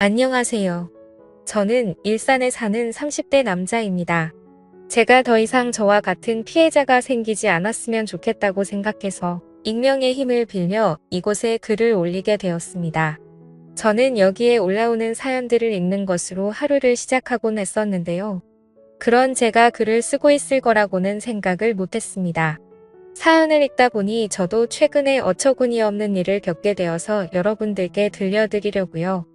안녕하세요. 저는 일산에 사는 30대 남자입니다. 제가 더 이상 저와 같은 피해자가 생기지 않았으면 좋겠다고 생각해서 익명의 힘을 빌려 이곳에 글을 올리게 되었습니다. 저는 여기에 올라오는 사연들을 읽는 것으로 하루를 시작하곤 했었는데요. 그런 제가 글을 쓰고 있을 거라고는 생각을 못했습니다. 사연을 읽다 보니 저도 최근에 어처구니 없는 일을 겪게 되어서 여러분들께 들려드리려고요.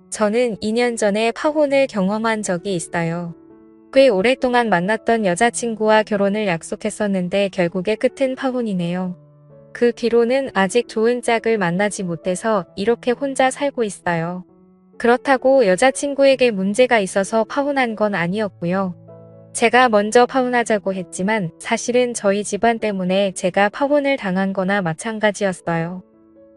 저는 2년 전에 파혼을 경험한 적이 있어요. 꽤 오랫동안 만났던 여자친구와 결혼을 약속했었는데 결국의 끝은 파혼이네요. 그 뒤로는 아직 좋은 짝을 만나지 못해서 이렇게 혼자 살고 있어요. 그렇다고 여자친구에게 문제가 있어서 파혼한 건 아니었고요. 제가 먼저 파혼하자고 했지만 사실은 저희 집안 때문에 제가 파혼을 당한 거나 마찬가지였어요.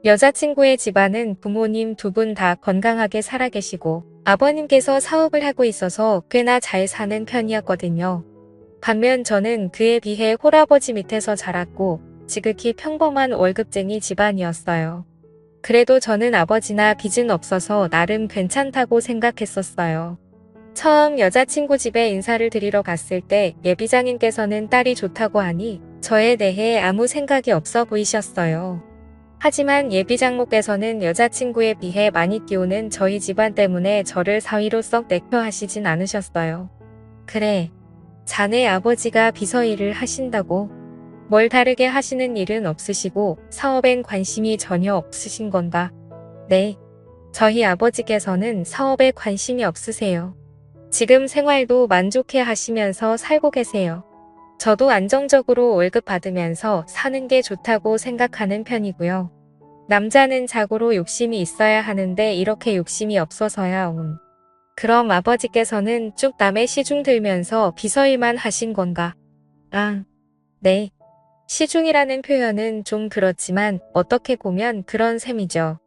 여자친구의 집안은 부모님 두 분 다 건강하게 살아계시고 아버님께서 사업을 하고 있어서 꽤나 잘 사는 편이었거든요. 반면 저는 그에 비해 홀아버지 밑에서 자랐고 지극히 평범한 월급쟁이 집안이었어요. 그래도 저는 아버지나 빚은 없어서 나름 괜찮다고 생각했었어요. 처음 여자친구 집에 인사를 드리러 갔을 때 예비장님께서는 딸이 좋다고 하니 저에 대해 아무 생각이 없어 보이셨어요. 하지만 예비장모께서는 여자친구에 비해 많이 끼우는 저희 집안 때문에 저를 사위로 썩 내표하시진 않으셨어요. 그래, 자네 아버지가 비서 일을 하신다고? 뭘 다르게 하시는 일은 없으시고 사업엔 관심이 전혀 없으신 건가? 네, 저희 아버지께서는 사업에 관심이 없으세요. 지금 생활도 만족해 하시면서 살고 계세요. 저도 안정적으로 월급 받으면서 사는 게 좋다고 생각하는 편이고요. 남자는 자고로 욕심이 있어야 하는데 이렇게 욕심이 없어서야 그럼 아버지께서는 쭉 남의 시중 들면서 비서일만 하신 건가? 아, 네. 시중이라는 표현은 좀 그렇지만 어떻게 보면 그런 셈이죠.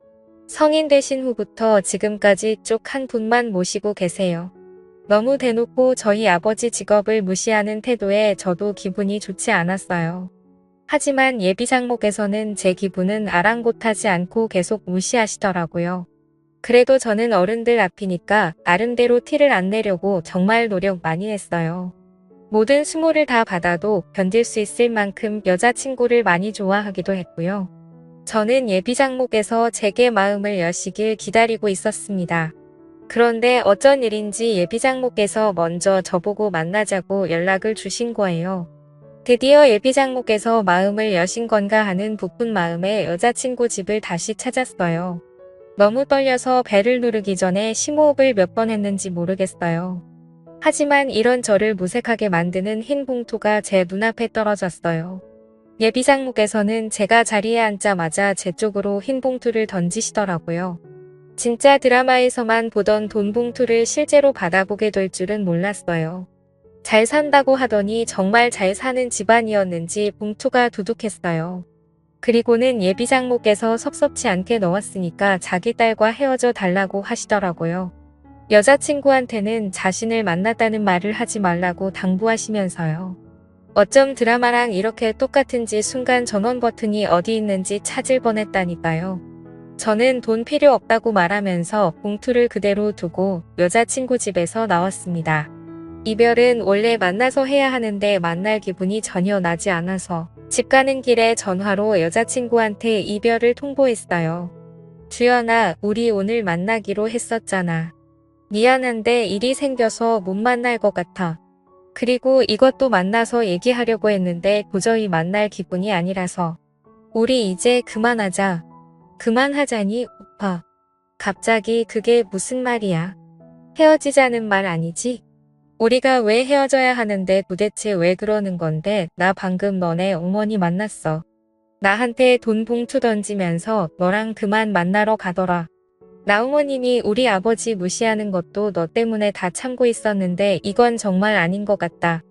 성인 되신 후부터 지금까지 쭉 한 분만 모시고 계세요. 너무 대놓고 저희 아버지 직업을 무시하는 태도에 저도 기분이 좋지 않았어요. 하지만 예비장모께서는 제 기분은 아랑곳하지 않고 계속 무시하시더라고요. 그래도 저는 어른들 앞이니까 나름대로 티를 안 내려고 정말 노력 많이 했어요. 모든 수모를 다 받아도 견딜 수 있을 만큼 여자친구를 많이 좋아하기도 했고요. 저는 예비장모께서 제게 마음을 여시길 기다리고 있었습니다. 그런데 어쩐 일인지 예비장모께서 먼저 저보고 만나자고 연락을 주신 거예요. 드디어 예비장모께서 마음을 여신 건가 하는 부푼 마음에 여자친구 집을 다시 찾았어요. 너무 떨려서 배를 누르기 전에 심호흡을 몇 번 했는지 모르겠어요. 하지만 이런 저를 무색하게 만드는 흰 봉투가 제 눈앞에 떨어졌어요. 예비장모께서는 제가 자리에 앉자마자 제 쪽으로 흰 봉투를 던지시더라고요. 진짜 드라마에서만 보던 돈 봉투를 실제로 받아보게 될 줄은 몰랐어요. 잘 산다고 하더니 정말 잘 사는 집안이었는지 봉투가 두둑했어요. 그리고는 예비장모께서 섭섭치 않게 넣었으니까 자기 딸과 헤어져 달라고 하시더라고요. 여자친구한테는 자신을 만났다는 말을 하지 말라고 당부하시면서요. 어쩜 드라마랑 이렇게 똑같은지 순간 전원 버튼이 어디 있는지 찾을 뻔했다니까요. 저는 돈 필요 없다고 말하면서 봉투를 그대로 두고 여자친구 집에서 나왔습니다. 이별은 원래 만나서 해야 하는데 만날 기분이 전혀 나지 않아서 집 가는 길에 전화로 여자친구한테 이별을 통보했어요. 주연아, 우리 오늘 만나기로 했었잖아. 미안한데 일이 생겨서 못 만날 것 같아. 그리고 이것도 만나서 얘기하려고 했는데 도저히 만날 기분이 아니라서. 우리 이제 그만하자. 그만하자니, 오빠. 갑자기 그게 무슨 말이야? 헤어지자는 말 아니지? 우리가 왜 헤어져야 하는데 도대체 왜 그러는 건데? 나 방금 너네 어머니 만났어. 나한테 돈 봉투 던지면서 너랑 그만 만나러 가더라. 나 어머님이 우리 아버지 무시하는 것도 너 때문에 다 참고 있었는데 이건 정말 아닌 것 같다.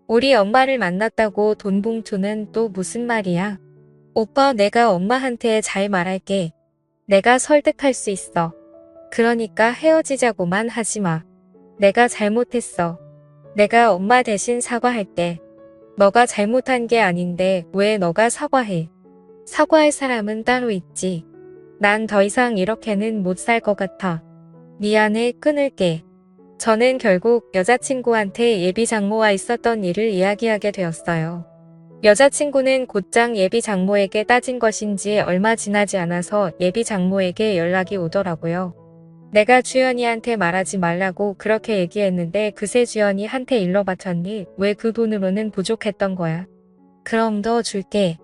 우리 엄마를 만났다고 돈 봉투는 또 무슨 말이야? 오빠, 내가 엄마한테 잘 말할게. 내가 설득할 수 있어. 그러니까 헤어지자고만 하지 마. 내가 잘못했어. 내가 엄마 대신 사과할게. 너가 잘못한 게 아닌데 왜 너가 사과해? 사과할 사람은 따로 있지. 난 더 이상 이렇게는 못 살 것 같아. 미안해, 끊을게. 저는 결국 여자친구한테 예비 장모와 있었던 일을 이야기하게 되었어요. 여자친구는 곧장 예비 장모에게 따진 것인지 얼마 지나지 않아서 예비 장모에게 연락이 오더라고요. 내가 주연이한테 말하지 말라고 그렇게 얘기했는데 그새 주연이 한테 일러 바쳤니? 왜 그 돈으로는 부족했던 거야? 그럼 더 줄게.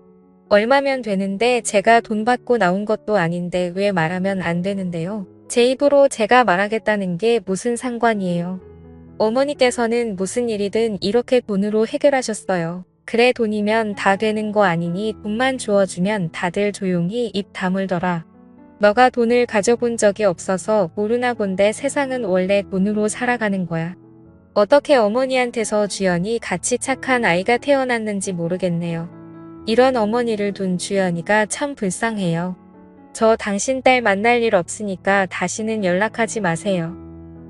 얼마면 되는데 제가 돈 받고 나온 것도 아닌데 왜 말하면 안 되는데요? 제 입으로 제가 말하겠다는 게 무슨 상관이에요? 어머니께서는 무슨 일이든 이렇게 돈으로 해결하셨어요. 그래 돈이면 다 되는 거 아니니 돈만 주어주면 다들 조용히 입 다물더라. 너가 돈을 가져본 적이 없어서 모르나 본데 세상은 원래 돈으로 살아가는 거야. 어떻게 어머니한테서 주연이 같이 착한 아이가 태어났는지 모르겠네요. 이런 어머니를 둔 주연이가 참 불쌍해요. 저 당신 딸 만날 일 없으니까 다시는 연락하지 마세요.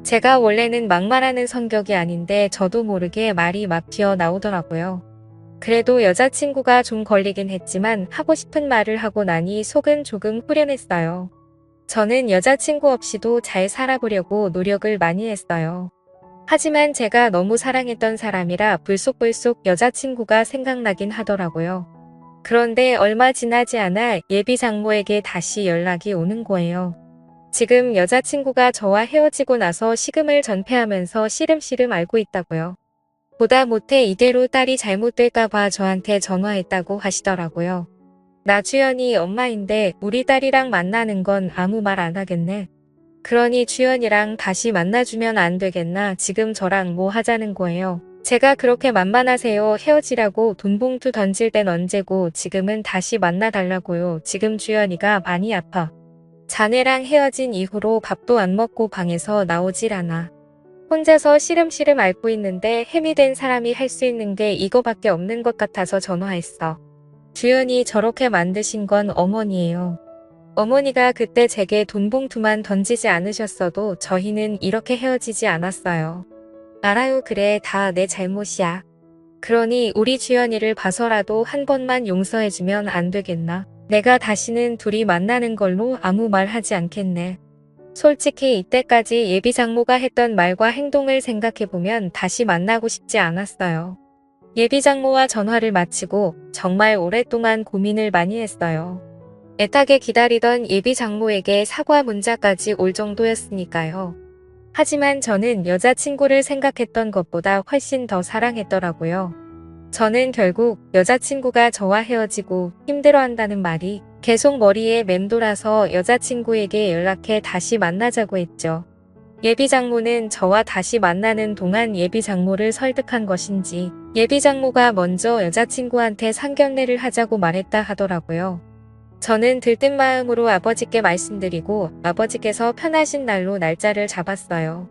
제가 원래는 막말하는 성격이 아닌데 저도 모르게 말이 막 튀어나오더라고요. 그래도 여자친구가 좀 걸리긴 했지만 하고 싶은 말을 하고 나니 속은 조금 후련했어요. 저는 여자친구 없이도 잘 살아보려고 노력을 많이 했어요. 하지만 제가 너무 사랑했던 사람이라 불쑥불쑥 여자친구가 생각나긴 하더라고요. 그런데 얼마 지나지 않아 예비 장모에게 다시 연락이 오는 거예요. 지금 여자친구가 저와 헤어지고 나서 식음을 전폐하면서 시름시름 앓고 있다고요. 보다 못해 이대로 딸이 잘못될까봐 저한테 전화했다고 하시더라고요. 나 주연이 엄마인데 우리 딸이랑 만나는 건 아무 말 안 하겠네. 그러니 주연이랑 다시 만나주면 안 되겠나? 지금 저랑 뭐 하자는 거예요? 제가 그렇게 만만하세요? 헤어지라고 돈 봉투 던질 땐 언제고 지금은 다시 만나달라고요. 지금 주연이가 많이 아파. 자네랑 헤어진 이후로 밥도 안 먹고 방에서 나오질 않아. 혼자서 시름시름 앓고 있는데 햄이 된 사람이 할 수 있는 게 이거밖에 없는 것 같아서 전화했어. 주연이 저렇게 만드신 건 어머니예요. 어머니가 그때 제게 돈 봉투만 던지지 않으셨어도 저희는 이렇게 헤어지지 않았어요. 알아요. 그래, 다 내 잘못이야. 그러니 우리 주연이를 봐서라도 한 번만 용서해주면 안 되겠나? 내가 다시는 둘이 만나는 걸로 아무 말 하지 않겠네. 솔직히 이때까지 예비 장모가 했던 말과 행동을 생각해보면 다시 만나고 싶지 않았어요. 예비 장모와 전화를 마치고 정말 오랫동안 고민을 많이 했어요. 애타게 기다리던 예비 장모에게 사과 문자까지 올 정도였으니까요. 하지만 저는 여자친구를 생각했던 것보다 훨씬 더 사랑했더라고요. 저는 결국 여자친구가 저와 헤어지고 힘들어한다는 말이 계속 머리에 맴돌아서 여자친구에게 연락해 다시 만나자고 했죠. 예비 장모는 저와 다시 만나는 동안 예비 장모를 설득한 것인지 예비 장모가 먼저 여자친구한테 상견례를 하자고 말했다 하더라고요. 저는 들뜬 마음으로 아버지께 말씀드리고 아버지께서 편하신 날로 날짜를 잡았어요.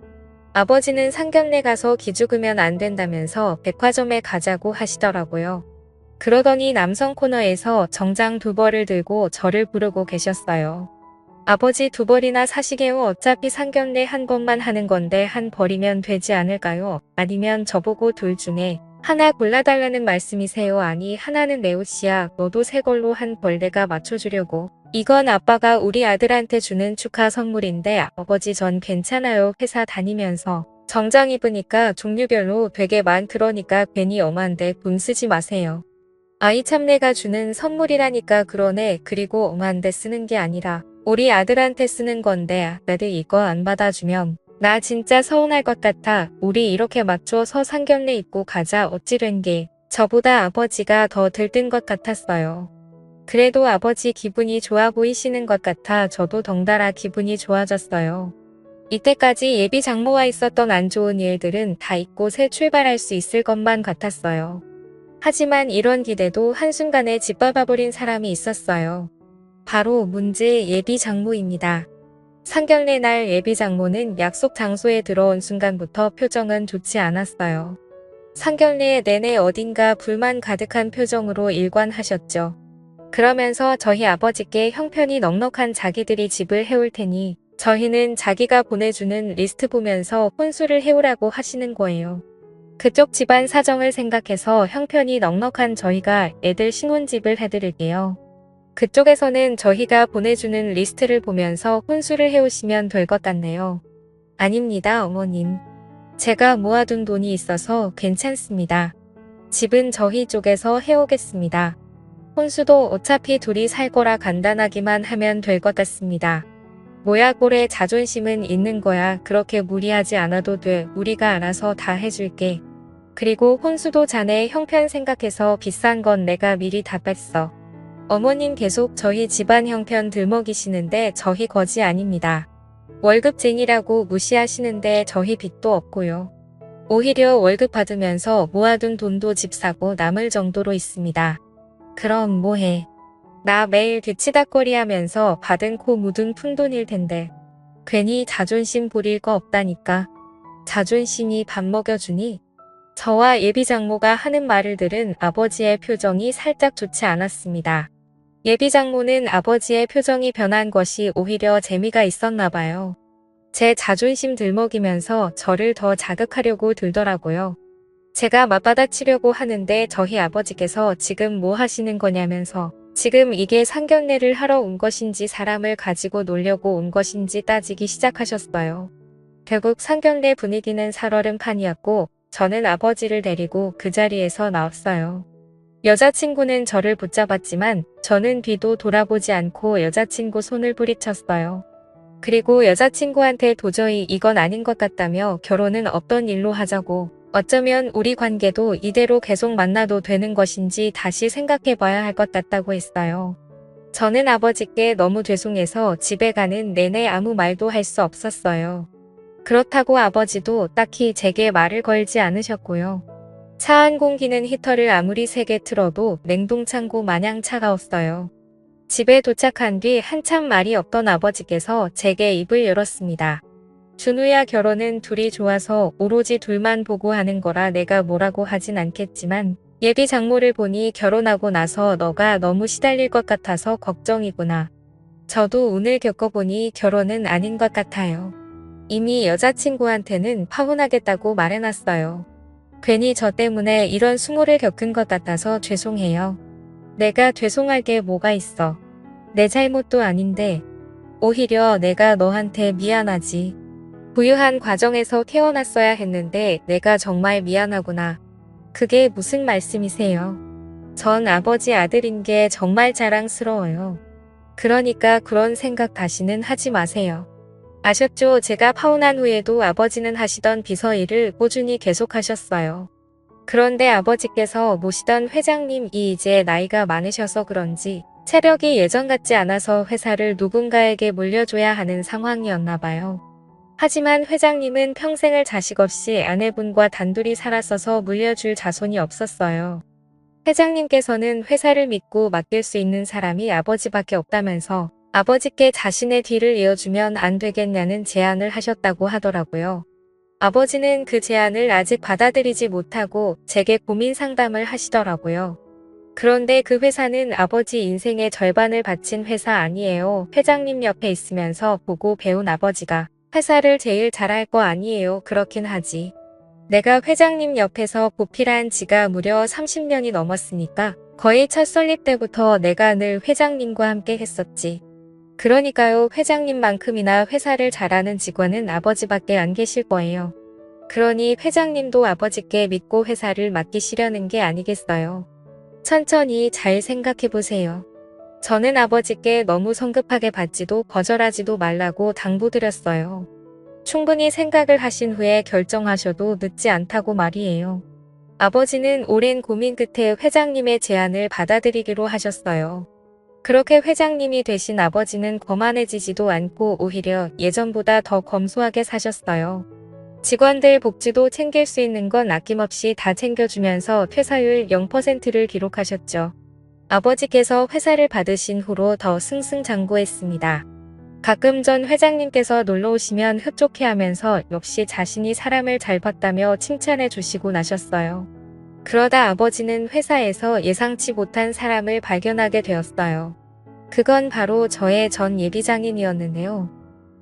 아버지는 상견례 가서 기죽으면 안 된다면서 백화점에 가자고 하시더라고요. 그러더니 남성 코너에서 정장 두 벌을 들고 저를 부르고 계셨어요. 아버지 두 벌이나 사시게요. 어차피 상견례 한 번만 하는 건데 한 벌이면 되지 않을까요? 아니면 저보고 둘 중에 하나 골라달라는 말씀이세요? 아니 하나는 내 옷이야. 너도 새 걸로 한 벌 내가 맞춰주려고. 이건 아빠가 우리 아들한테 주는 축하 선물인데 아버지 전 괜찮아요. 회사 다니면서 정장 입으니까 종류별로 되게 그러니까 괜히 엄한데 돈 쓰지 마세요. 아이 참 내가 주는 선물이라니까. 그러네. 그리고 엄한데 쓰는 게 아니라 우리 아들한테 쓰는 건데 나들 이거 안 받아주면 나 진짜 서운할 것 같아. 우리 이렇게 맞춰서 상견례 입고 가자. 어찌 된 게 저보다 아버지가 더 들뜬 것 같았어요. 그래도 아버지 기분이 좋아 보이시는 것 같아 저도 덩달아 기분이 좋아졌어요. 이때까지 예비 장모와 있었던 안 좋은 일들은 다 잊고 새 출발할 수 있을 것만 같았어요. 하지만 이런 기대도 한순간에 짓밟아버린 사람이 있었어요. 바로 문제 예비 장모입니다. 상견례 날 예비 장모는 약속 장소에 들어온 순간부터 표정은 좋지 않았어요. 상견례 내내 어딘가 불만 가득한 표정으로 일관하셨죠. 그러면서 저희 아버지께 형편이 넉넉한 자기들이 집을 해올 테니 저희는 자기가 보내주는 리스트 보면서 혼수를 해오라고 하시는 거예요. 그쪽 집안 사정을 생각해서 형편이 넉넉한 저희가 애들 신혼집을 해드릴게요. 그쪽에서는 저희가 보내주는 리스트를 보면서 혼수를 해오시면 될 것 같네요. 아닙니다, 어머님. 제가 모아둔 돈이 있어서 괜찮습니다. 집은 저희 쪽에서 해오겠습니다. 혼수도 어차피 둘이 살 거라 간단하기만 하면 될 것 같습니다. 뭐야 꼴에 자존심은 있는 거야. 그렇게 무리하지 않아도 돼. 우리가 알아서 다 해줄게. 그리고 혼수도 자네 형편 생각해서 비싼 건 내가 미리 다 뺐어. 어머님 계속 저희 집안 형편 들먹이시는데 저희 거지 아닙니다. 월급쟁이라고 무시하시는데 저희 빚도 없고요. 오히려 월급 받으면서 모아둔 돈도 집 사고 남을 정도로 있습니다. 그럼 뭐해. 나 매일 뒤치다꺼리 하면서 받은 코 묻은 푼돈일 텐데. 괜히 자존심 부릴 거 없다니까. 자존심이 밥 먹여주니? 저와 예비 장모가 하는 말을 들은 아버지의 표정이 살짝 좋지 않았습니다. 예비 장모는 아버지의 표정이 변한 것이 오히려 재미가 있었나 봐요. 제 자존심 들먹이면서 저를 더 자극하려고 들더라고요. 제가 맞받아치려고 하는데 저희 아버지께서 지금 뭐 하시는 거냐면서 지금 이게 상견례를 하러 온 것인지 사람을 가지고 놀려고 온 것인지 따지기 시작하셨어요. 결국 상견례 분위기는 살얼음 판이었고 저는 아버지를 데리고 그 자리에서 나왔어요. 여자친구는 저를 붙잡았지만 저는 뒤도 돌아보지 않고 여자친구 손을 뿌리쳤어요. 그리고 여자친구한테 도저히 이건 아닌 것 같다며 결혼은 없던 일로 하자고, 어쩌면 우리 관계도 이대로 계속 만나도 되는 것인지 다시 생각해봐야 할 것 같다고 했어요. 저는 아버지께 너무 죄송해서 집에 가는 내내 아무 말도 할 수 없었어요. 그렇다고 아버지도 딱히 제게 말을 걸지 않으셨고요. 차 안 공기는 히터를 아무리 세게 틀어도 냉동창고 마냥 차가웠어요. 집에 도착한 뒤 한참 말이 없던 아버지께서 제게 입을 열었습니다. 준우야, 결혼은 둘이 좋아서 오로지 둘만 보고 하는 거라 내가 뭐라고 하진 않겠지만 예비 장모를 보니 결혼하고 나서 너가 너무 시달릴 것 같아서 걱정이구나. 저도 오늘 겪어보니 결혼은 아닌 것 같아요. 이미 여자친구한테는 파혼하겠다고 말해놨어요. 괜히 저 때문에 이런 수모를 겪은 것 같아서 죄송해요. 내가 죄송할 게 뭐가 있어. 내 잘못도 아닌데. 오히려 내가 너한테 미안하지. 부유한 과정에서 태어났어야 했는데 내가 정말 미안하구나. 그게 무슨 말씀이세요? 전 아버지 아들인 게 정말 자랑스러워요. 그러니까 그런 생각 다시는 하지 마세요. 아셨죠? 제가 파혼한 후에도 아버지는 하시던 비서 일을 꾸준히 계속하셨어요. 그런데 아버지께서 모시던 회장님이 이제 나이가 많으셔서 그런지 체력이 예전 같지 않아서 회사를 누군가에게 물려줘야 하는 상황이었나 봐요. 하지만 회장님은 평생을 자식 없이 아내분과 단둘이 살았어서 물려줄 자손이 없었어요. 회장님께서는 회사를 믿고 맡길 수 있는 사람이 아버지밖에 없다면서 아버지께 자신의 뒤를 이어주면 안 되겠냐는 제안을 하셨다고 하더라고요. 아버지는 그 제안을 아직 받아들이지 못하고 제게 고민 상담을 하시더라고요. 그런데 그 회사는 아버지 인생의 절반을 바친 회사 아니에요. 회장님 옆에 있으면서 보고 배운 아버지가 회사를 제일 잘할 거 아니에요. 그렇긴 하지. 내가 회장님 옆에서 보필한 지가 무려 30년이 넘었으니까 거의 첫 설립 때부터 내가 늘 회장님과 함께 했었지. 그러니까요, 회장님만큼이나 회사를 잘하는 직원은 아버지밖에 안 계실 거예요. 그러니 회장님도 아버지께 믿고 회사를 맡기시려는 게 아니겠어요. 천천히 잘 생각해보세요. 저는 아버지께 너무 성급하게 받지도 거절하지도 말라고 당부드렸어요. 충분히 생각을 하신 후에 결정하셔도 늦지 않다고 말이에요. 아버지는 오랜 고민 끝에 회장님의 제안을 받아들이기로 하셨어요. 그렇게 회장님이 되신 아버지는 거만해지지도 않고 오히려 예전보다 더 검소하게 사셨어요. 직원들 복지도 챙길 수 있는 건 아낌없이 다 챙겨주면서 퇴사율 0%를 기록하셨죠. 아버지께서 회사를 받으신 후로 더 승승장구했습니다. 가끔 전 회장님께서 놀러 오시면 흡족해하면서 역시 자신이 사람을 잘 봤다며 칭찬해 주시고 나셨어요. 그러다 아버지는 회사에서 예상치 못한 사람을 발견하게 되었어요. 그건 바로 저의 전 예비장인이었는데요.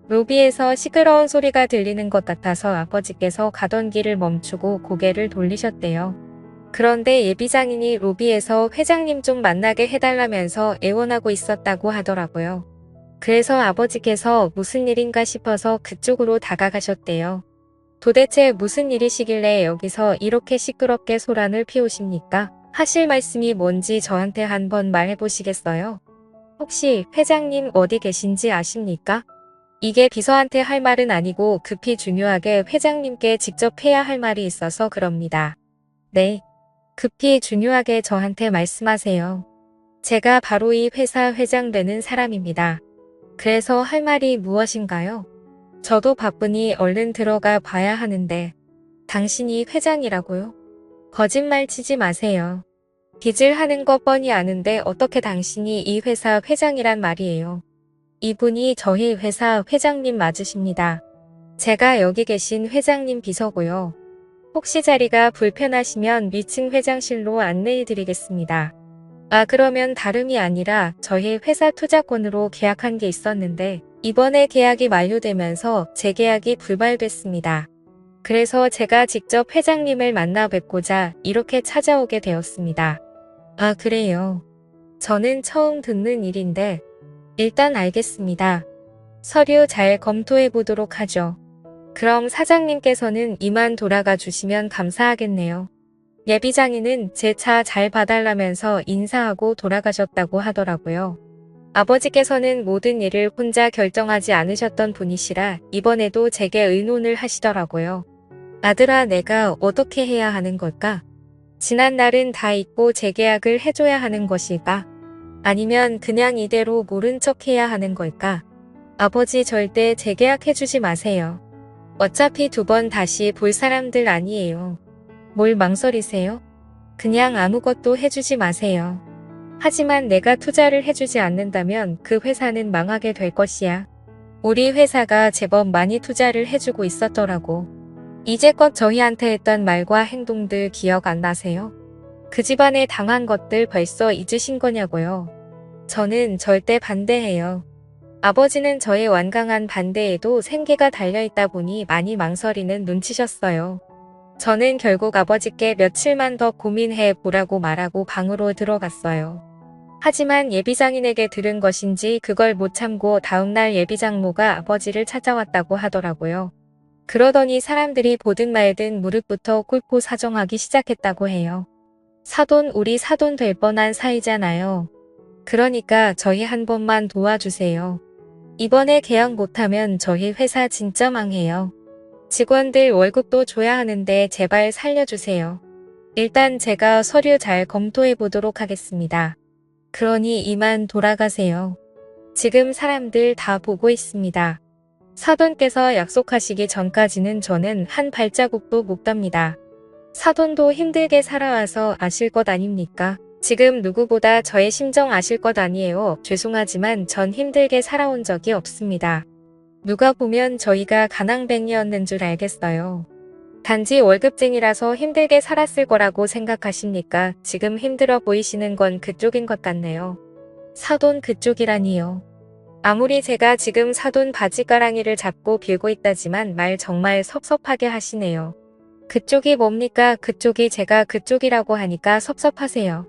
로비에서 시끄러운 소리가 들리는 것 같아서 아버지께서 가던 길을 멈추고 고개를 돌리셨대요. 그런데 예비장인이 로비에서 회장님 좀 만나게 해달라면서 애원하고 있었다고 하더라고요. 그래서 아버지께서 무슨 일인가 싶어서 그쪽으로 다가가셨대요. 도대체 무슨 일이시길래 여기서 이렇게 시끄럽게 소란을 피우십니까? 하실 말씀이 뭔지 저한테 한번 말해보시겠어요? 혹시 회장님 어디 계신지 아십니까? 이게 비서한테 할 말은 아니고 급히 중요하게 회장님께 직접 해야 할 말이 있어서 그럽니다. 네. 급히 중요하게 저한테 말씀하세요. 제가 바로 이 회사 회장 되는 사람입니다. 그래서 할 말이 무엇인가요? 저도 바쁘니 얼른 들어가 봐야 하는데 당신이 회장이라고요? 거짓말 치지 마세요. 빚을 하는 거 뻔히 아는데 어떻게 당신이 이 회사 회장이란 말이에요. 이분이 저희 회사 회장님 맞으십니다. 제가 여기 계신 회장님 비서고요. 혹시 자리가 불편하시면 위층 회장실로 안내해 드리겠습니다. 아, 그러면 다름이 아니라 저희 회사 투자권으로 계약한 게 있었는데 이번에 계약이 만료되면서 재계약이 불발됐습니다. 그래서 제가 직접 회장님을 만나 뵙고자 이렇게 찾아오게 되었습니다. 아, 그래요. 저는 처음 듣는 일인데 일단 알겠습니다. 서류 잘 검토해 보도록 하죠. 그럼 사장님께서는 이만 돌아가 주시면 감사하겠네요. 예비장인은 제 차 잘 봐달라면서 인사하고 돌아가셨다고 하더라고요. 아버지께서는 모든 일을 혼자 결정하지 않으셨던 분이시라 이번에도 제게 의논을 하시더라고요. 아들아, 내가 어떻게 해야 하는 걸까? 지난 날은 다 잊고 재계약을 해줘야 하는 것일까? 아니면 그냥 이대로 모른 척 해야 하는 걸까? 아버지, 절대 재계약해주지 마세요. 어차피 두 번 다시 볼 사람들 아니에요. 뭘 망설이세요? 그냥 아무것도 해주지 마세요. 하지만 내가 투자를 해주지 않는다면 그 회사는 망하게 될 것이야. 우리 회사가 제법 많이 투자를 해주고 있었더라고. 이제껏 저희한테 했던 말과 행동들 기억 안 나세요? 그 집안에 당한 것들 벌써 잊으신 거냐고요. 저는 절대 반대해요. 아버지는 저의 완강한 반대에도 생계가 달려있다 보니 많이 망설이는 눈치셨어요. 저는 결국 아버지께 며칠만 더 고민해 보라고 말하고 방으로 들어갔어요. 하지만 예비장인에게 들은 것인지 그걸 못 참고 다음날 예비장모가 아버지를 찾아왔다고 하더라고요. 그러더니 사람들이 보든 말든 무릇부터 꿇고 사정하기 시작했다고 해요. 사돈, 우리 사돈 될 뻔한 사이잖아요. 그러니까 저희 한 번만 도와주세요. 이번에 계약 못하면 저희 회사 진짜 망해요. 직원들 월급도 줘야 하는데 제발 살려주세요. 일단 제가 서류 잘 검토해 보도록 하겠습니다. 그러니 이만 돌아가세요. 지금 사람들 다 보고 있습니다. 사돈께서 약속하시기 전까지는 저는 한 발자국도 못 갑니다. 사돈도 힘들게 살아와서 아실 것 아닙니까? 지금 누구보다 저의 심정 아실 것 아니에요. 죄송하지만 전 힘들게 살아온 적이 없습니다. 누가 보면 저희가 가난뱅이였는 줄 알겠어요. 단지 월급쟁이라서 힘들게 살았을 거라고 생각하십니까? 지금 힘들어 보이시는 건 그쪽인 것 같네요. 사돈 그쪽이라니요. 아무리 제가 지금 사돈 바지가랑이를 잡고 빌고 있다지만 말 정말 섭섭하게 하시네요. 그쪽이 뭡니까? 그쪽이 제가 그쪽이라고 하니까 섭섭하세요.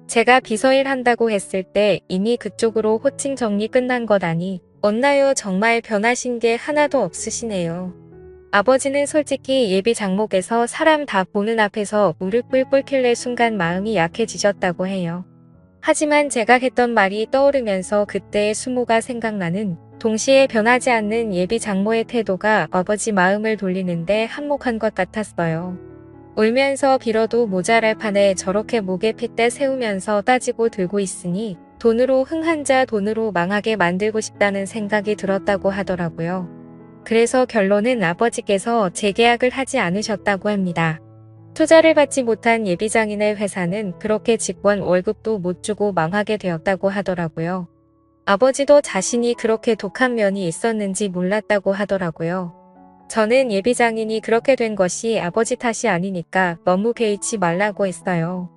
제가 비서일 한다고 했을 때 이미 그쪽으로 호칭 정리 끝난 것 아니 없나요? 정말 변하신 게 하나도 없으시네요. 아버지는 솔직히 예비 장목에서 사람 다 보는 앞에서 무릎을 꿇길래 순간 마음이 약해지셨다고 해요. 하지만 제가 했던 말이 떠오르면서 그때의 수모가 생각나는 동시에 변하지 않는 예비 장모의 태도가 아버지 마음을 돌리는데 한몫한 것 같았어요. 울면서 빌어도 모자랄 판에 저렇게 목에 핏대 세우면서 따지고 들고 있으니 돈으로 흥한 자 돈으로 망하게 만들고 싶다는 생각이 들었다고 하더라고요. 그래서 결론은 아버지께서 재계약을 하지 않으셨다고 합니다. 투자를 받지 못한 예비장인의 회사는 그렇게 직원 월급도 못 주고 망하게 되었다고 하더라고요. 아버지도 자신이 그렇게 독한 면이 있었는지 몰랐다고 하더라고요. 저는 예비장인이 그렇게 된 것이 아버지 탓이 아니니까 너무 개의치 말라고 했어요.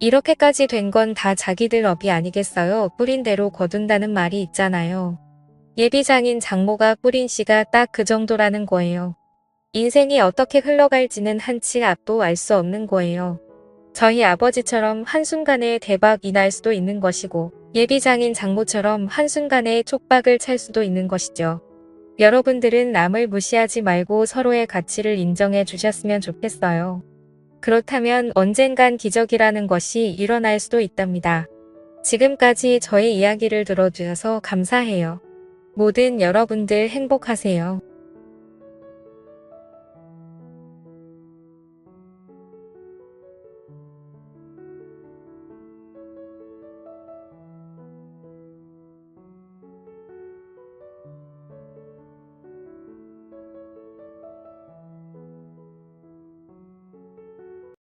이렇게까지 된 건 다 자기들 업이 아니겠어요? 뿌린 대로 거둔다는 말이 있잖아요. 예비장인 장모가 뿌린 씨가 딱 그 정도라는 거예요. 인생이 어떻게 흘러갈지는 한치 앞도 알 수 없는 거예요. 저희 아버지처럼 한순간에 대박이 날 수도 있는 것이고 예비장인 장모처럼 한순간에 촉박을 찰 수도 있는 것이죠. 여러분들은 남을 무시하지 말고 서로의 가치를 인정해 주셨으면 좋겠어요. 그렇다면 언젠간 기적이라는 것이 일어날 수도 있답니다. 지금까지 저의 이야기를 들어주셔서 감사해요. 모든 여러분들 행복하세요.